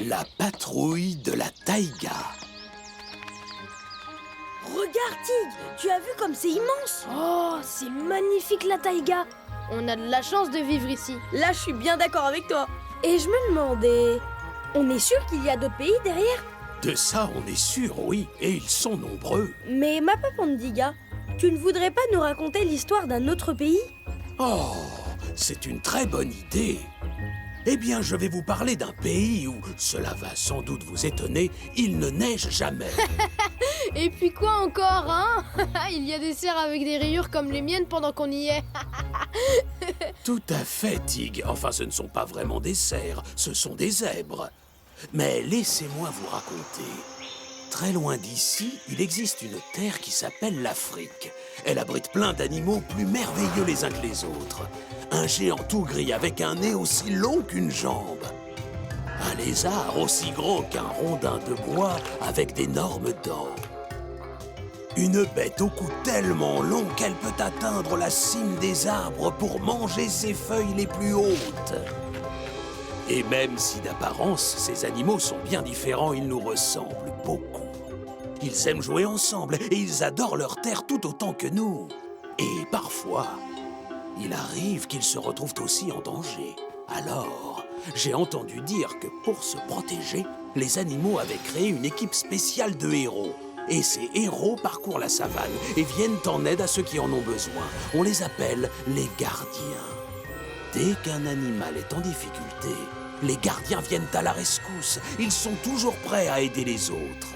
La patrouille de la taïga. Regarde, Tig, tu as vu comme c'est immense? Oh, c'est magnifique la taïga. On a de la chance de vivre ici. Là, je suis bien d'accord avec toi. Et je me demandais, on est sûr qu'il y a d'autres pays derrière? De ça, on est sûr, oui, et ils sont nombreux. Mais ma Papandiga, tu ne voudrais pas nous raconter l'histoire d'un autre pays? Oh, c'est une très bonne idée. Eh bien, je vais vous parler d'un pays où, cela va sans doute vous étonner, il ne neige jamais. Et puis quoi encore, hein? Il y a des cerfs avec des rayures comme les miennes pendant qu'on y est. Tout à fait, Tig. Enfin, ce ne sont pas vraiment des cerfs, ce sont des zèbres. Mais laissez-moi vous raconter. Très loin d'ici, il existe une terre qui s'appelle l'Afrique. Elle abrite plein d'animaux plus merveilleux les uns que les autres. Un géant tout gris avec un nez aussi long qu'une jambe. Un lézard aussi gros qu'un rondin de bois avec d'énormes dents. Une bête au cou tellement long qu'elle peut atteindre la cime des arbres pour manger ses feuilles les plus hautes. Et même si d'apparence, ces animaux sont bien différents, ils nous ressemblent beaucoup. Ils aiment jouer ensemble et ils adorent leur terre tout autant que nous. Et parfois, il arrive qu'ils se retrouvent aussi en danger. Alors, j'ai entendu dire que pour se protéger, les animaux avaient créé une équipe spéciale de héros. Et ces héros parcourent la savane et viennent en aide à ceux qui en ont besoin. On les appelle les gardiens. Dès qu'un animal est en difficulté, les gardiens viennent à la rescousse. Ils sont toujours prêts à aider les autres.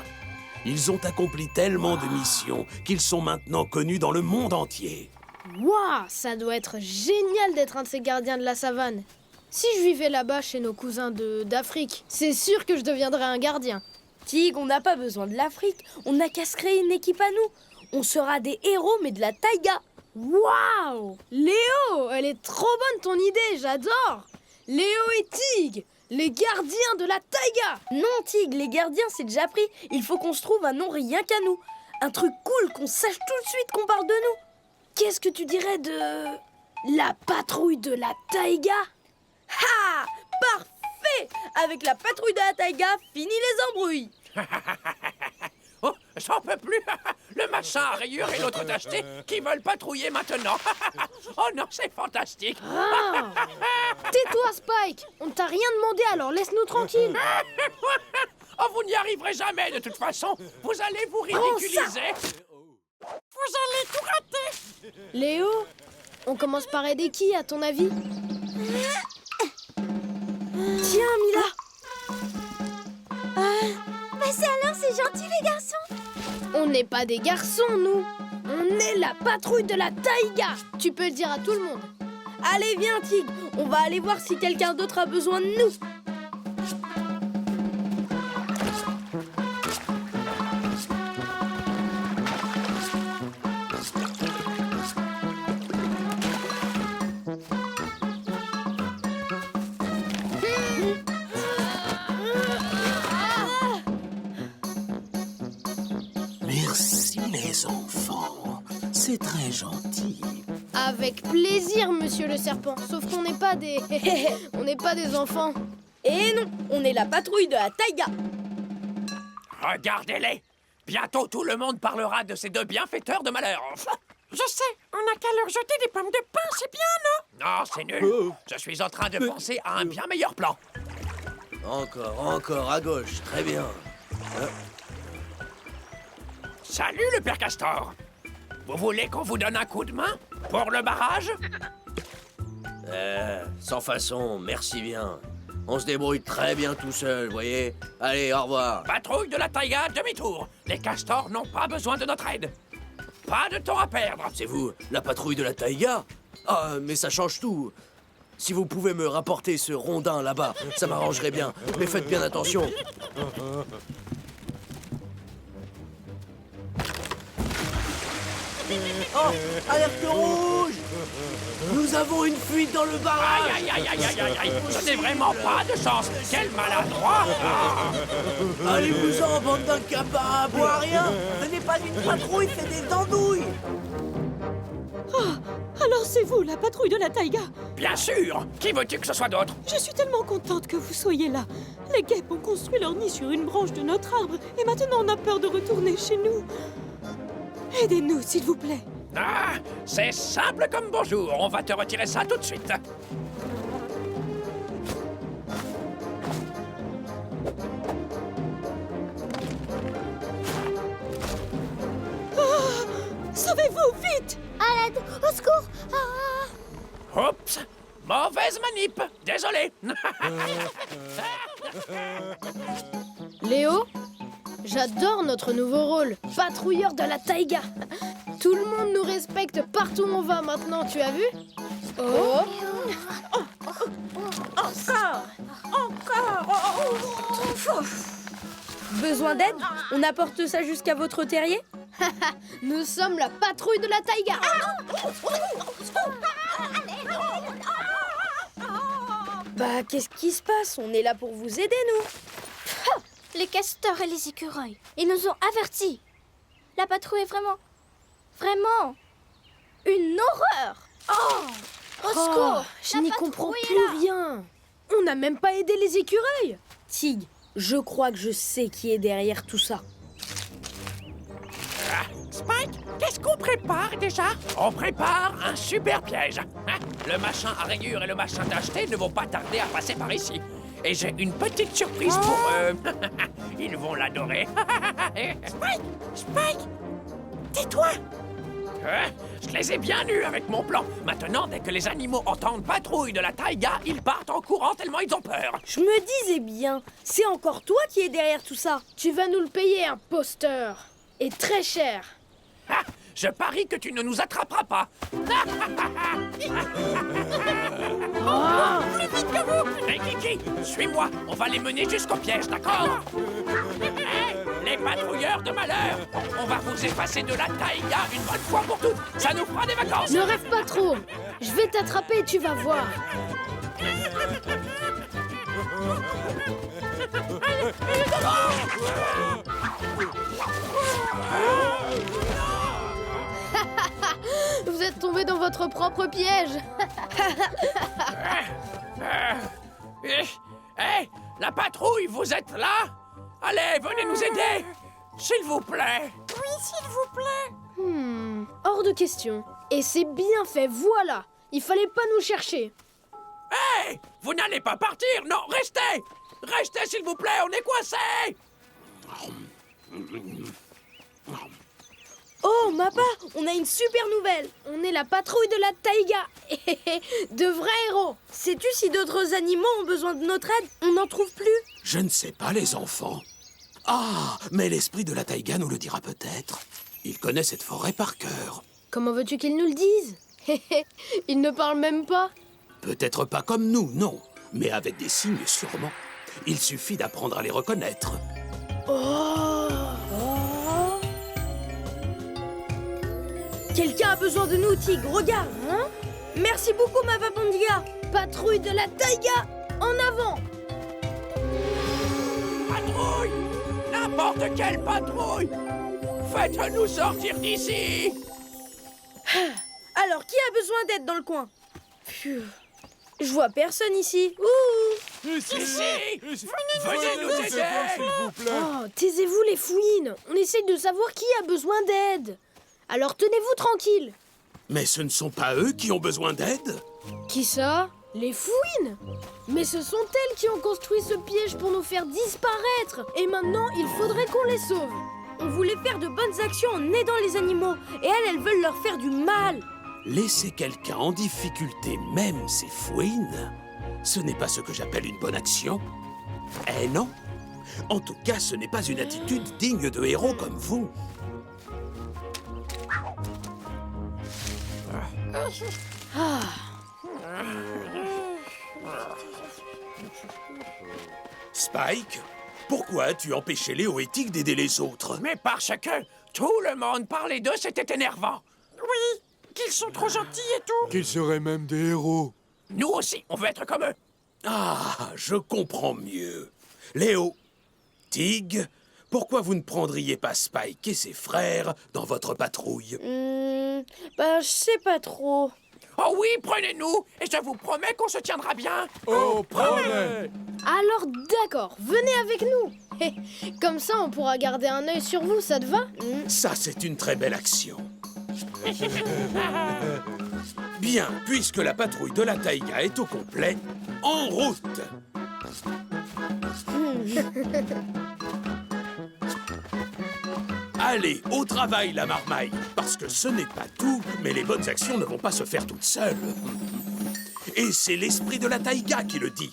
Ils ont accompli tellement de missions qu'ils sont maintenant connus dans le monde entier. Waouh, ça doit être génial d'être un de ces gardiens de la savane. Si je vivais là-bas chez nos cousins d'Afrique, c'est sûr que je deviendrais un gardien. Tig, on n'a pas besoin de l'Afrique. On n'a qu'à se créer une équipe à nous. On sera des héros, mais de la taïga. Waouh! Léo, elle est trop bonne ton idée, j'adore! Léo et Tig, les gardiens de la taïga! Non, Tig, les gardiens, c'est déjà pris. Il faut qu'on se trouve un nom rien qu'à nous. Un truc cool, qu'on sache tout de suite qu'on parle de nous. Qu'est-ce que tu dirais de... la patrouille de la taïga? Ha! Parfait! Avec la patrouille de la taïga, fini les embrouilles. Oh, j'en peux plus. Le machin à rayures et l'autre tacheté qui veulent patrouiller maintenant. Oh non, c'est fantastique. Ah. Tais-toi, Spike! On ne t'a rien demandé, alors laisse-nous tranquilles. Oh, vous n'y arriverez jamais de toute façon. Vous allez vous ridiculiser. Vous allez tout rater. Léo, on commence par aider qui, à ton avis? Tiens, Mila. Mais c'est alors, c'est gentil les garçons. On n'est pas des garçons, nous. On est la patrouille de la taïga. Tu peux le dire à tout le monde. Allez, viens, Tig. On va aller voir si quelqu'un d'autre a besoin de nous. Merci les enfants, c'est très gentil. Avec plaisir, monsieur le serpent. Sauf qu'on n'est pas des... on n'est pas des enfants. Et non, on est la patrouille de la taïga. Regardez-les. Bientôt tout le monde parlera de ces deux bienfaiteurs de malheur. Je sais, on n'a qu'à leur jeter des pommes de pain, c'est bien, non? Non, c'est nul. Je suis en train de penser à un bien meilleur plan. Encore, à gauche, très bien. Salut, le père Castor. Vous voulez qu'on vous donne un coup de main pour le barrage? Sans façon, merci bien. On se débrouille très bien tout seul, voyez. Allez, au revoir. Patrouille de la taïga, demi-tour. Les castors n'ont pas besoin de notre aide. Pas de temps à perdre. C'est vous, la patrouille de la taïga? Ah, mais ça change tout. Si vous pouvez me rapporter ce rondin là-bas, ça m'arrangerait bien. Mais faites bien attention. Oh, alerte rouge! Nous avons une fuite dans le barrage! Aïe, aïe, aïe, aïe, aïe, aïe. Ce n'est vraiment pas de chance. Quel maladroit. Allez-vous-en, bande d'incapables! Bois rien! Ce n'est pas une patrouille, c'est des andouilles! Alors c'est vous, la patrouille de la taïga. Bien sûr. Qui veux-tu que ce soit d'autre? Je suis tellement contente que vous soyez là. Les guêpes ont construit leur nid sur une branche de notre arbre et maintenant on a peur de retourner chez nous. Aidez-nous, s'il vous plaît. Ah, c'est simple comme bonjour. On va te retirer ça tout de suite. Sauvez-vous, vite! À l'aide, au secours! Ah. Oups. Mauvaise manip. Désolé. Léo, j'adore notre nouveau rôle, patrouilleur de la taïga. Tout le monde nous respecte partout où on va maintenant, tu as vu? Oh, Besoin d'aide? On apporte ça jusqu'à votre terrier? nous sommes la patrouille de la taïga. Bah, qu'est-ce qui se passe? On est là pour vous aider, nous. Les castors et les écureuils, ils nous ont avertis. La patrouille est vraiment une horreur. Au secours! Je La n'y comprends patrouille est plus là. rien. On n'a même pas aidé les écureuils. Tig, je crois que je sais qui est derrière tout ça. Spike, qu'est-ce qu'on prépare déjà? On prépare un super piège. Hein? Le machin à rayures et le machin d'acheter ne vont pas tarder à passer par ici. Et j'ai une petite surprise pour eux. Ils vont l'adorer. Spike, tais-toi. Je les ai bien eus avec mon plan. Maintenant, dès que les animaux entendent patrouille de la taïga, ils partent en courant tellement ils ont peur. Je me disais bien, c'est encore toi qui es derrière tout ça. Tu vas nous le payer, imposteur. Et très cher. Ah, je parie que tu ne nous attraperas pas. Plus vite que vous. Hey Kiki, suis-moi. On va les mener jusqu'au piège, d'accord? Hey, les patrouilleurs de malheur. On va vous effacer de la taïga une bonne fois pour toutes. Ça nous fera des vacances. Ne rêve pas trop. Je vais t'attraper et tu vas voir. Vous êtes tombé dans votre propre piège. Hey, la patrouille, vous êtes là? Allez, venez nous aider. S'il vous plaît. Hors de question. Et c'est bien fait, voilà. Il fallait pas nous chercher. Hey, vous n'allez pas partir. Non, restez. Restez, s'il vous plaît, on est coincés. Oh, Mappa, on a une super nouvelle. On est la patrouille de la taïga. De vrais héros. Sais-tu si d'autres animaux ont besoin de notre aide? On n'en trouve plus. Je ne sais pas, les enfants. Ah, mais l'esprit de la taïga nous le dira peut-être. Il connaît cette forêt par cœur. Comment veux-tu qu'ils nous le disent? Ils ne parlent même pas. Peut-être pas comme nous, non. Mais avec des signes, sûrement. Il suffit d'apprendre à les reconnaître. Quelqu'un a besoin de nous, Tig, regarde. Hein? Merci beaucoup, Mappa Pondiga. Patrouille de la taïga, en avant. Patrouille! N'importe quelle patrouille! Faites-nous sortir d'ici! Alors, qui a besoin d'aide dans le coin? Pfiou. Je vois personne ici. Ouh. Ici! Venez nous aider! Oh, taisez-vous les fouines. On essaye de savoir qui a besoin d'aide. Alors tenez-vous tranquille. Mais ce ne sont pas eux qui ont besoin d'aide? Qui ça? Les fouines? Mais ce sont elles qui ont construit ce piège pour nous faire disparaître. Et maintenant, il faudrait qu'on les sauve. On voulait faire de bonnes actions en aidant les animaux. Et elles veulent leur faire du mal. Laisser quelqu'un en difficulté, même ses fouines, ce n'est pas ce que j'appelle une bonne action. Eh non. En tout cas, ce n'est pas une attitude digne de héros comme vous. Spike, pourquoi as-tu empêché Léo et Tig d'aider les autres? Mais parce que tout le monde parlait d'eux, c'était énervant. Oui, qu'ils sont trop gentils et tout. Qu'ils seraient même des héros. Nous aussi, on veut être comme eux. Ah, je comprends mieux. Léo, Tig, pourquoi vous ne prendriez pas Spike et ses frères dans votre patrouille? Bah, je sais pas trop. Oh oui, prenez-nous, et je vous promets qu'on se tiendra bien. Oh, promet! Alors d'accord, venez avec nous. Comme ça, on pourra garder un œil sur vous, ça te va? Ça, c'est une très belle action. Bien, puisque la patrouille de la taïga est au complet, en route! Allez, au travail, la marmaille, parce que ce n'est pas tout, mais les bonnes actions ne vont pas se faire toutes seules. Et c'est l'esprit de la taïga qui le dit.